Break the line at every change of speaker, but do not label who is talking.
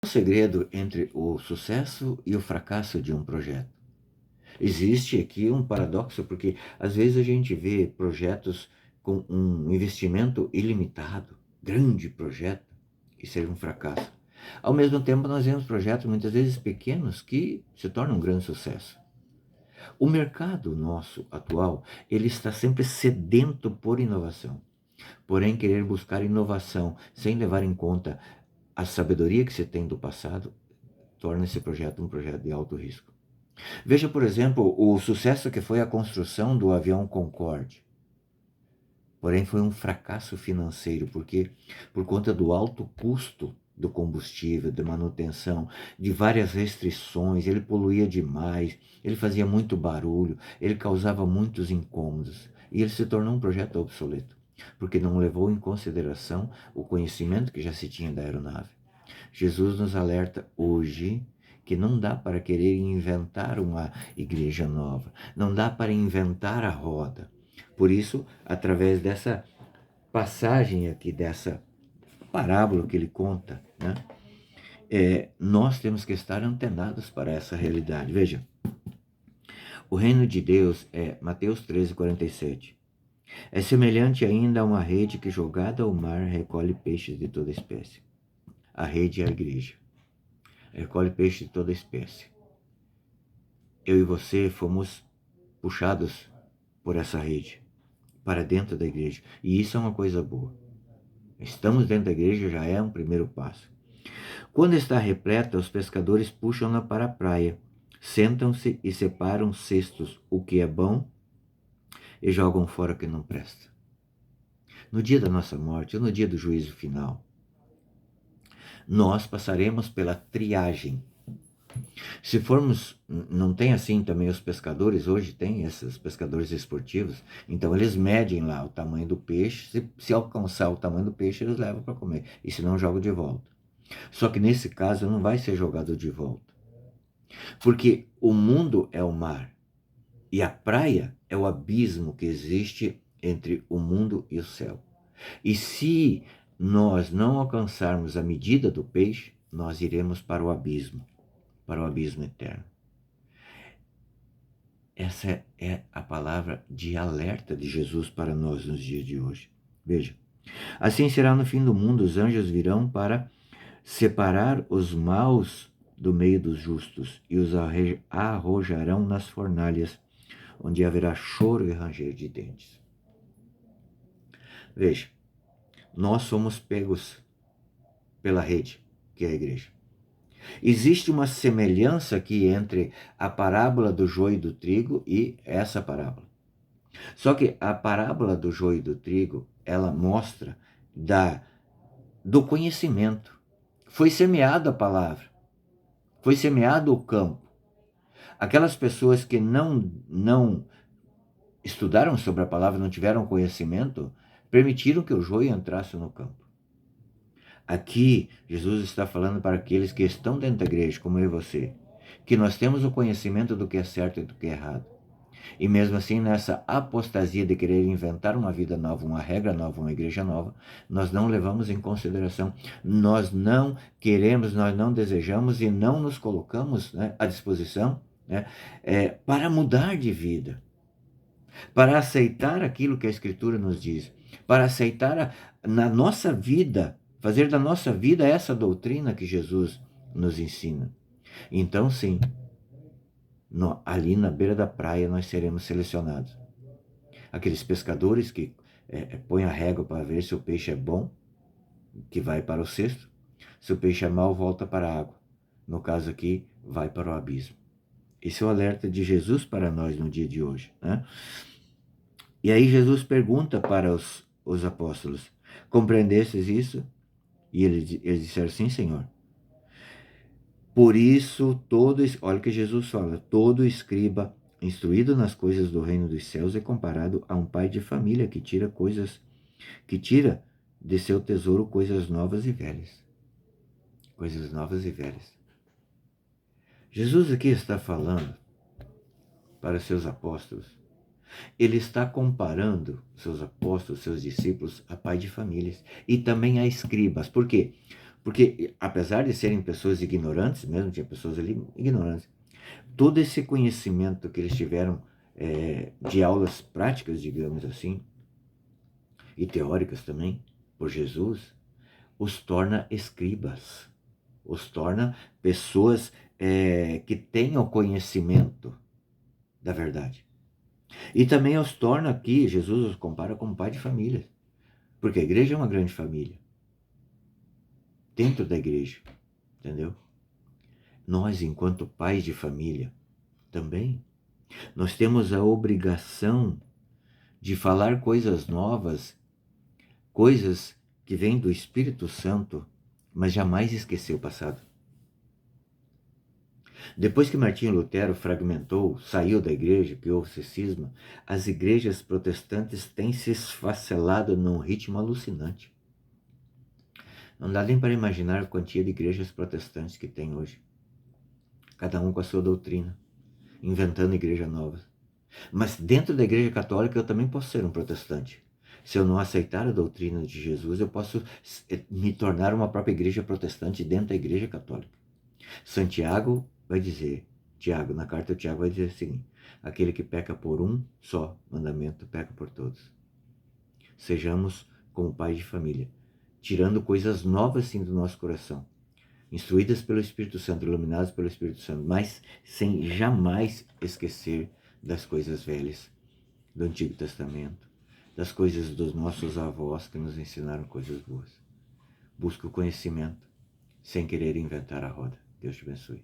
O segredo entre o sucesso e o fracasso de um projeto? Existe aqui um paradoxo, porque às vezes a gente vê projetos com um investimento ilimitado, grande projeto, e seja um fracasso. Ao mesmo tempo, nós vemos projetos muitas vezes pequenos que se tornam um grande sucesso. O mercado nosso atual, ele está sempre sedento por inovação. Porém, querer buscar inovação sem levar em conta a sabedoria que se tem do passado, torna esse projeto um projeto de alto risco. Veja, por exemplo, o sucesso que foi a construção do avião Concorde. Porém, foi um fracasso financeiro, porque por conta do alto custo do combustível, de manutenção, de várias restrições, ele poluía demais, ele fazia muito barulho, ele causava muitos incômodos, e ele se tornou um projeto obsoleto, porque não levou em consideração o conhecimento que já se tinha da aeronave. Jesus nos alerta hoje que não dá para querer inventar uma igreja nova, não dá para inventar a roda. Por isso, através dessa passagem aqui, dessa parábola que ele conta, né, nós temos que estar antenados para essa realidade. Veja, o reino de Deus é Mateus 13:47. É semelhante ainda a uma rede que, jogada ao mar, recolhe peixes de toda espécie. A rede é a igreja. Recolhe peixe de toda espécie. Eu e você fomos puxados por essa rede para dentro da igreja. E isso é uma coisa boa. Estamos dentro da igreja, já é um primeiro passo. Quando está repleta, os pescadores puxam-na para a praia, sentam-se e separam cestos, o que é bom, e jogam fora o que não presta. No dia da nossa morte, ou no dia do juízo final, nós passaremos pela triagem. Se formos, não tem assim também os pescadores, hoje tem esses pescadores esportivos, então eles medem lá o tamanho do peixe, se alcançar o tamanho do peixe, eles levam para comer, e se não, jogam de volta. Só que nesse caso não vai ser jogado de volta, porque o mundo é o mar, e a praia é o abismo que existe entre o mundo e o céu. E se nós não alcançarmos a medida do peixe, nós iremos para o abismo eterno. Essa é a palavra de alerta de Jesus para nós nos dias de hoje. Veja, assim será no fim do mundo, os anjos virão para separar os maus do meio dos justos e os arrojarão nas fornalhas, onde haverá choro e ranger de dentes. Veja, nós somos pegos pela rede, que é a igreja. Existe uma semelhança aqui entre a parábola do joio e do trigo e essa parábola. Só que a parábola do joio e do trigo, ela mostra do conhecimento. Foi semeada a palavra, foi semeado o campo. Aquelas pessoas que não estudaram sobre a palavra, não tiveram conhecimento, permitiram que o joio entrasse no campo. Aqui, Jesus está falando para aqueles que estão dentro da igreja, como eu e você, que nós temos o conhecimento do que é certo e do que é errado. E mesmo assim, nessa apostasia de querer inventar uma vida nova, uma regra nova, uma igreja nova, nós não levamos em consideração, nós não queremos, nós não desejamos e não nos colocamos, né, à disposição, né, para mudar de vida, para aceitar aquilo que a Escritura nos diz, para aceitar na nossa vida, fazer da nossa vida essa doutrina que Jesus nos ensina. Então, sim, ali na beira da praia nós seremos selecionados. Aqueles pescadores que põem a régua para ver se o peixe é bom, que vai para o cesto. Se o peixe é mau, volta para a água. No caso aqui, vai para o abismo. Esse é o alerta de Jesus para nós no dia de hoje, né? E aí Jesus pergunta para os apóstolos: compreendestes isso? E eles disseram: sim, Senhor. Por isso, olha o que Jesus fala: todo escriba instruído nas coisas do reino dos céus é comparado a um pai de família que tira de seu tesouro coisas novas e velhas. Coisas novas e velhas. Jesus aqui está falando para seus apóstolos. Ele está comparando seus apóstolos, seus discípulos, a pai de famílias e também a escribas. Por quê? Porque, apesar de serem pessoas ignorantes, mesmo tinha pessoas ali ignorantes, todo esse conhecimento que eles tiveram de aulas práticas, digamos assim, e teóricas também, por Jesus, os torna escribas, os torna pessoas que tenham conhecimento da verdade. E também os torna aqui, Jesus os compara como pai de família, porque a igreja é uma grande família, dentro da igreja, entendeu? Nós, enquanto pais de família, também, nós temos a obrigação de falar coisas novas, coisas que vêm do Espírito Santo, mas jamais esquecer o passado. Depois que Martinho Lutero fragmentou, saiu da igreja, criou o cisma, as igrejas protestantes têm se esfacelado num ritmo alucinante. Não dá nem para imaginar a quantia de igrejas protestantes que tem hoje. Cada um com a sua doutrina, inventando igreja nova. Mas dentro da igreja católica eu também posso ser um protestante. Se eu não aceitar a doutrina de Jesus, eu posso me tornar uma própria igreja protestante dentro da igreja católica. Santiago vai dizer, Tiago, na carta de Tiago vai dizer o seguinte: aquele que peca por um só mandamento, peca por todos. Sejamos como pais de família, tirando coisas novas sim do nosso coração, instruídas pelo Espírito Santo, iluminadas pelo Espírito Santo, mas sem jamais esquecer das coisas velhas do Antigo Testamento, das coisas dos nossos avós que nos ensinaram coisas boas. Busque o conhecimento sem querer inventar a roda. Deus te abençoe.